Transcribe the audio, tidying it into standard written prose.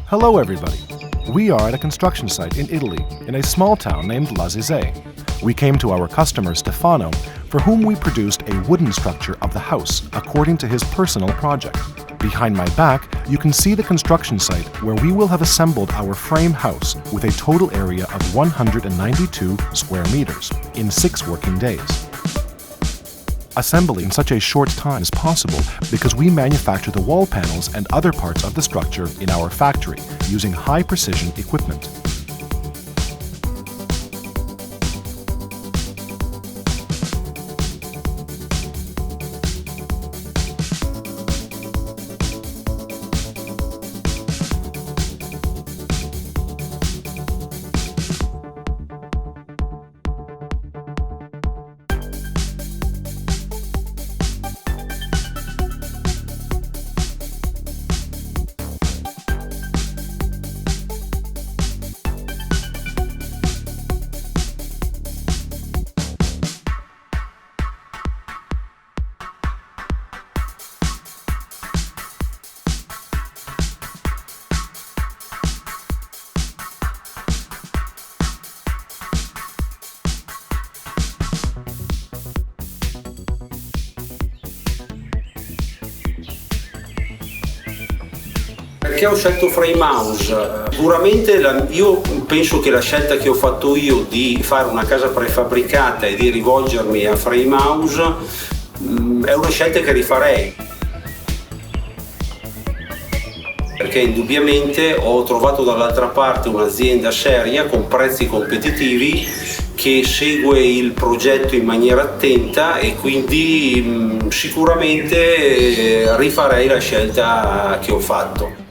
Hello everybody. We are at a construction site in Italy, in a small town named Lazise. We came to our customer Stefano, for whom we produced a wooden structure of the house according to his personal project. Behind my back, you can see the construction site where we will have assembled our frame house with a total area of 192 square meters in 6 working days. Assembly in such a short time is possible because we manufacture the wall panels and other parts of the structure in our factory using high-precision equipment. Perché ho scelto FaceRock? Sicuramente io penso che la scelta che ho fatto io di fare una casa prefabbricata e di rivolgermi a FaceRock è una scelta che rifarei. Perché indubbiamente ho trovato dall'altra parte un'azienda seria con prezzi competitivi che segue il progetto in maniera attenta e quindi sicuramente rifarei la scelta che ho fatto.